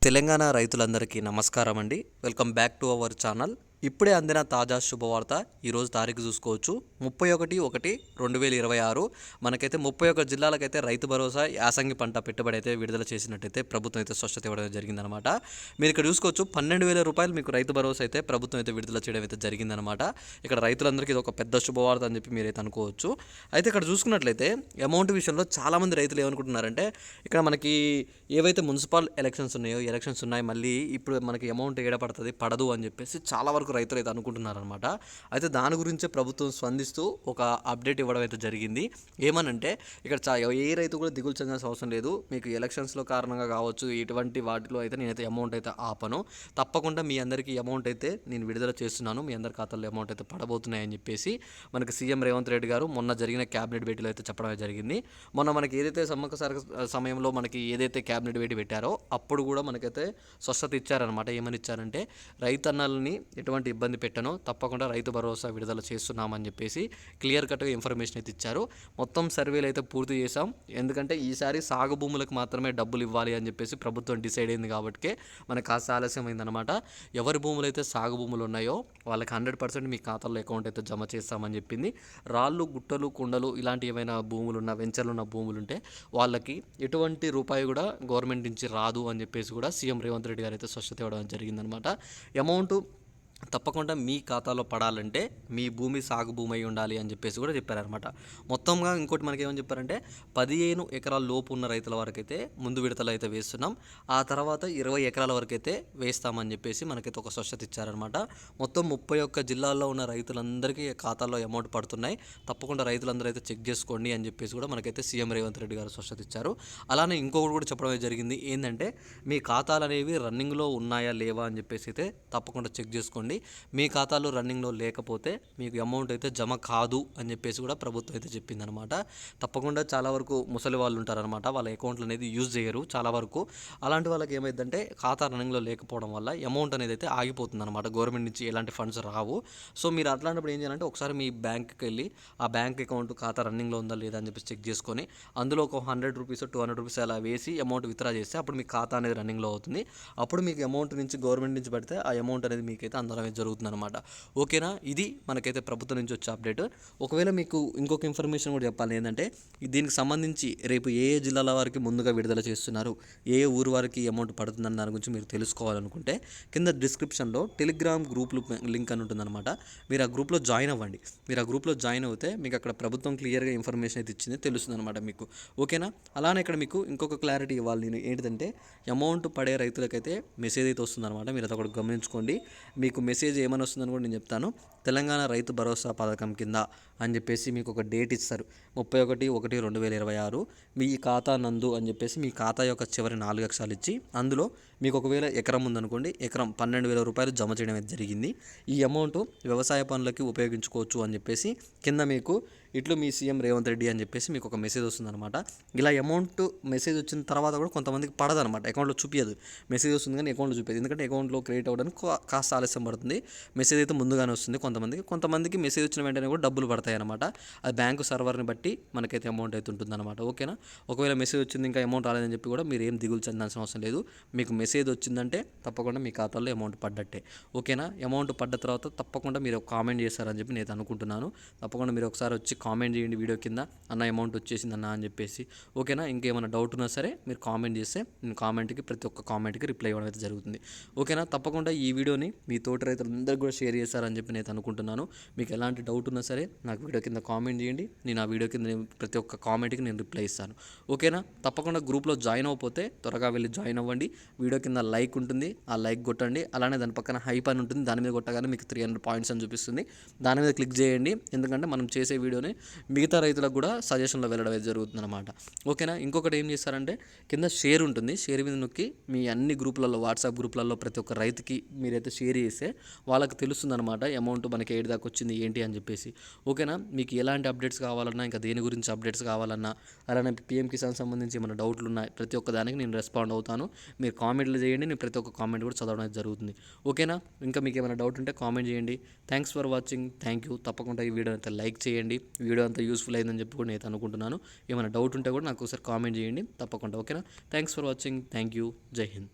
తెలంగాణ రైతులందరికీ నమస్కారం అండి. Welcome back to our channel. ఇప్పుడే అందిన తాజా శుభవార్త. ఈరోజు తారీఖు చూసుకోవచ్చు 31/1/2026. మనకైతే 31 జిల్లాలకైతే రైతు భరోసా యాసంగి పంట పెట్టుబడి అయితే విడుదల చేసినట్టయితే ప్రభుత్వం అయితే స్పష్టత ఇవ్వడం జరిగిందనమాట. మీరు ఇక్కడ చూసుకోవచ్చు 12,000 రూపాయలు మీకు రైతు భరోసా అయితే ప్రభుత్వం అయితే విడుదల చేయడం అయితే జరిగిందనమాట. ఇక్కడ రైతులందరికీ ఇది ఒక పెద్ద శుభవార్త అని చెప్పి మీరైతే అనుకోవచ్చు. అయితే ఇక్కడ చూసుకున్నట్లయితే అమౌంట్ విషయంలో చాలామంది రైతులు ఏమనుకుంటున్నారంటే, ఇక్కడ మనకి ఏవైతే మున్సిపల్ ఎలక్షన్స్ ఉన్నాయి, మళ్ళీ ఇప్పుడు మనకి అమౌంట్ ఏడపడుతుంది పడదు అని చెప్పేసి చాలా వరకు రైతులు అయితే అనుకుంటున్నారనమాట. అయితే దాని గురించే ప్రభుత్వం స్పందిస్తూ ఒక అప్డేట్ ఇవ్వడం అయితే జరిగింది. ఏమనంటే, ఇక్కడ ఏ రైతు కూడా దిగులు చెందాల్సిన అవసరం లేదు. మీకు ఎలక్షన్స్లో కారణంగా కావచ్చు, ఇటువంటి వాటిలో అయితే నేనైతే అమౌంట్ అయితే ఆపను. తప్పకుండా మీ అందరికీ అమౌంట్ అయితే నేను విడుదల చేస్తున్నాను. మీ అందరి ఖాతాల్లో అమౌంట్ అయితే పడబోతున్నాయని చెప్పేసి మనకి సీఎం రేవంత్ రెడ్డి గారు మొన్న జరిగిన క్యాబినెట్ భేటీలో అయితే చెప్పడం జరిగింది. మొన్న మనకి ఏదైతే సమ్మక్క సమయంలో మనకి ఏదైతే క్యాబినెట్ భేటీ పెట్టారో అప్పుడు కూడా మనకైతే స్వస్థత ఇచ్చారనమాట. ఏమని ఇచ్చారంటే, రైతన్నల్ని ఎటువంటి ఇబ్బంది పెట్టనో తప్పకుండా రైతు భరోసా విడుదల చేస్తున్నామని చెప్పేసి క్లియర్ కట్గా ఇన్ఫర్మేషన్ అయితే ఇచ్చారు. మొత్తం సర్వేలు అయితే పూర్తి చేశాం. ఎందుకంటే ఈసారి సాగు భూములకు మాత్రమే డబ్బులు ఇవ్వాలి అని చెప్పేసి ప్రభుత్వం డిసైడ్ అయింది కాబట్టి మనకు కాస్త ఆలస్యం అయిందనమాట. ఎవరి భూములు అయితే సాగు భూములు ఉన్నాయో వాళ్ళకి 100% మీ ఖాతాలో అకౌంట్ అయితే జమ చేస్తామని చెప్పింది. రాళ్ళు, గుట్టలు, కొండలు ఇలాంటి ఏమైనా భూములున్న వెంచర్లు ఉన్న భూములుంటే వాళ్ళకి ఎటువంటి రూపాయి కూడా గవర్నమెంట్ నుంచి రాదు అని చెప్పేసి కూడా సీఎం రేవంత్ రెడ్డి గారు అయితే స్పష్టత ఇవ్వడం జరిగిందనమాట. అమౌంట్ తప్పకుండా మీ ఖాతాలో పడాలంటే మీ భూమి సాగు భూమి అయి ఉండాలి అని చెప్పేసి కూడా చెప్పారనమాట. మొత్తంగా ఇంకోటి మనకి ఏమని చెప్పారంటే, 15 ఎకరాల లోపు ఉన్న రైతుల వరకైతే ముందు విడతలు అయితే వేస్తున్నాం, ఆ తర్వాత 20 ఎకరాల వరకు అయితే వేస్తామని చెప్పేసి మనకైతే ఒక స్పష్టత ఇచ్చారనమాట. మొత్తం 31 జిల్లాల్లో ఉన్న రైతులందరికీ ఖాతాల్లో అమౌంట్ పడుతున్నాయి. తప్పకుండా రైతులందరూ అయితే చెక్ చేసుకోండి అని చెప్పేసి కూడా మనకైతే సీఎం రేవంత్ రెడ్డి గారు స్పష్టత ఇచ్చారు. అలానే ఇంకొకటి కూడా చెప్పడం జరిగింది. ఏంటంటే, మీ ఖాతాలు అనేవి రన్నింగ్లో ఉన్నాయా లేవా అని చెప్పేసి అయితే తప్పకుండా చెక్ చేసుకోండి. మీ ఖాతాలో రన్నింగ్లో లేకపోతే మీకు అమౌంట్ అయితే జమ కాదు అని చెప్పేసి కూడా ప్రభుత్వం అయితే చెప్పిందనమాట. తప్పకుండా చాలా వరకు ముసలి వాళ్ళు ఉంటారనమాట, వాళ్ళ అకౌంట్లు అనేది యూజ్ చేయరు చాలా వరకు. అలాంటి వాళ్ళకి ఏమైందంటే, ఖాతా రన్నింగ్లో లేకపోవడం వల్ల అమౌంట్ అనేది అయితే ఆగిపోతుంది అనమాట. గవర్నమెంట్ నుంచి ఎలాంటి ఫండ్స్ రావు. సో మీరు అట్లాంటప్పుడు ఏం చేయాలంటే, ఒకసారి మీ బ్యాంక్కి వెళ్ళి ఆ బ్యాంక్ అకౌంట్ ఖాతా రన్నింగ్లో ఉందా లేదా అని చెప్పేసి చెక్ చేసుకొని అందులో ఒక 100 రూపీస్ 200 రూపీస్ అలా వేసి అమౌంట్ విత్డ్రా చేస్తే అప్పుడు మీ ఖాతా అనేది రన్నింగ్లో అవుతుంది. అప్పుడు మీకు అమౌంట్ నుంచి గవర్నమెంట్ నుంచి పడితే ఆ అమౌంట్ అనేది మీకైతే అందరం జరుగుతుందన్నమాట. ఓకేనా, ఇది మనకైతే ప్రభుత్వం నుంచి వచ్చే అప్డేట్. ఒకవేళ మీకు ఇంకొక ఇన్ఫర్మేషన్ కూడా చెప్పాలి. ఏంటంటే, దీనికి సంబంధించి రేపు ఏ జిల్లాల వారికి ముందుగా విడుదల చేస్తున్నారు, ఏ ఊరు వారికి అమౌంట్ పడుతుందని దాని గురించి మీరు తెలుసుకోవాలనుకుంటే కింద డిస్క్రిప్షన్లో టెలిగ్రామ్ గ్రూప్లు లింక్ అని ఉంటుందన్నమాట. మీరు ఆ గ్రూప్లో జాయిన్ అవ్వండి. మీరు ఆ గ్రూప్లో జాయిన్ అవుతే మీకు అక్కడ ప్రభుత్వం క్లియర్గా ఇన్ఫర్మేషన్ అయితే ఇచ్చింది తెలుస్తుంది అనమాట మీకు. ఓకేనా, అలానే ఇక్కడ మీకు ఇంకొక క్లారిటీ ఇవ్వాలి నేను. ఏంటంటే, అమౌంట్ పడే రైతులకైతే మెసేజ్ అయితే వస్తుందన్నమాట. మీరు అది ఒకటి గమనించుకోండి. మీకు మెసేజ్ ఏమని వస్తుందని కూడా నేను చెప్తాను. తెలంగాణ రైతు భరోసా పథకం కింద అని చెప్పేసి మీకు ఒక డేట్ ఇస్తారు, 31/1/2026. మీ ఖాతా నందు అని చెప్పేసి మీ ఖాతా యొక్క చివరి 4 అక్షరాలు ఇచ్చి అందులో మీకు ఒకవేళ ఎకరం ఉందనుకోండి, ఎకరం 12,000 రూపాయలు జమ చేయడం అయితే జరిగింది. ఈ అమౌంట్ వ్యవసాయ పనులకి ఉపయోగించుకోవచ్చు అని చెప్పేసి కింద మీకు ఇట్లు మీ సీఎం రేవంత్ రెడ్డి అని చెప్పేసి మీకు ఒక మెసేజ్ వస్తుందన్నమాట. ఇలా అమౌంట్ మెసేజ్ వచ్చిన తర్వాత కూడా కొంతమందికి పడదనమాట, అకౌంట్లో చూపించదు. మెసేజ్ వస్తుంది కానీ అకౌంట్లో చూపించదు. ఎందుకంటే అకౌంట్లో క్రియేట్ అవ్వడానికి కాస్త ఆలస్యం పడుతుంది. మెసేజ్ అయితే ముందుగానే వస్తుంది కొంతమందికి మెసేజ్ వచ్చిన వెంటనే కూడా డబ్బులు పడతాయి అనమాట. అది బ్యాంకు సర్వర్ని బట్టి మనకైతే అమౌంట్ అయితే ఉంటుందన్నమాట. ఓకేనా, ఒకవేళ మెసేజ్ వచ్చింది ఇంకా అమౌంట్ రాలేదని చెప్పి కూడా మీరు ఏం దిగులు చెందాల్సిన అవసరం లేదు. మీకు మెసేజ్ వచ్చిందంటే తప్పకుండా మీ ఖాతాలో అమౌంట్ పడ్డట్టే. ఓకేనా, అమౌంట్ పడ్డ తర్వాత తప్పకుండా మీరు ఒక కామెంట్ చేస్తారని చెప్పి నేను అనుకుంటున్నాను. తప్పకుండా మీరు ఒకసారి వచ్చి కామెంట్ చేయండి వీడియో కింద, అన్న అమౌంట్ వచ్చేసింది అన్న అని చెప్పేసి. ఓకేనా, ఇంకేమైనా డౌట్ ఉన్నా సరే మీరు కామెంట్ చేస్తే నేను కామెంట్కి ప్రతి ఒక్క కామెంట్కి రిప్లై ఇవ్వడం అయితే జరుగుతుంది. ఓకేనా, తప్పకుండా ఈ వీడియోని మీ తోటి రైతులందరికీ కూడా షేర్ చేస్తారని చెప్పి నేను అనుకుంటున్నాను. మీకు ఎలాంటి డౌట్ ఉన్నా సరే నాకు వీడియో కింద కామెంట్ చేయండి. నేను ఆ వీడియో కింద ప్రతి ఒక్క కామెంట్కి నేను రిప్లై ఇస్తాను. ఓకేనా, తప్పకుండా గ్రూప్లో జాయిన్ అవ్వకపోతే త్వరగా వెళ్ళి జాయిన్ అవ్వండి. వీడియో కింద లైక్ ఉంటుంది, ఆ లైక్ కొట్టండి. అలానే దాని పక్కన హైప్ అని ఉంటుంది, దాని మీద కొట్టగానే మీకు 300 పాయింట్స్ అని చూపిస్తుంది. దాని మీద క్లిక్ చేయండి. ఎందుకంటే మనం చేసే వీడియోని మిగతా రైతులకు కూడా సజెషన్లో వెళ్ళడం అయితే జరుగుతుంది అనమాట. ఓకేనా, ఇంకొకటి ఏం చేస్తారంటే, కింద షేర్ ఉంటుంది, షేర్ మీద నొక్కి మీ అన్ని గ్రూపులలో వాట్సాప్ గ్రూపులలో ప్రతి ఒక్క రైతుకి మీరైతే షేర్ చేస్తే వాళ్ళకి తెలుస్తుంది అనమాట అమౌంట్ మనకి ఏడు దాకా వచ్చింది ఏంటి అని చెప్పేసి. ఓకేనా, మీకు ఎలాంటి అప్డేట్స్ కావాలన్నా, ఇంకా దేని గురించి అప్డేట్స్ కావాలన్నా, అలానే పీఎం కిసాన్ సంబంధించి ఏమైనా డౌట్లు ఉన్నాయి, ప్రతి ఒక్క దానికి నేను రెస్పాండ్ అవుతాను. మీరు కామెంట్లు చేయండి, నేను ప్రతి ఒక్క కామెంట్ కూడా చదవడం అయితే జరుగుతుంది. ఓకేనా, ఇంకా మీకు ఏమైనా డౌట్ ఉంటే కామెంట్ చేయండి. Thanks for watching, thank you. తప్పకుండా ఈ వీడియో అయితే లైక్ చేయండి. వీడియో అంతా యూస్ఫుల్ అయిందని చెప్పి కూడా నేను అనుకుంటున్నాను. ఏమైనా డౌట్ ఉంటే కూడా నాకు ఒకసారి కామెంట్ చేయండి తప్పకుండా. ఓకేనా, thanks for watching, thank you, జై హింద్.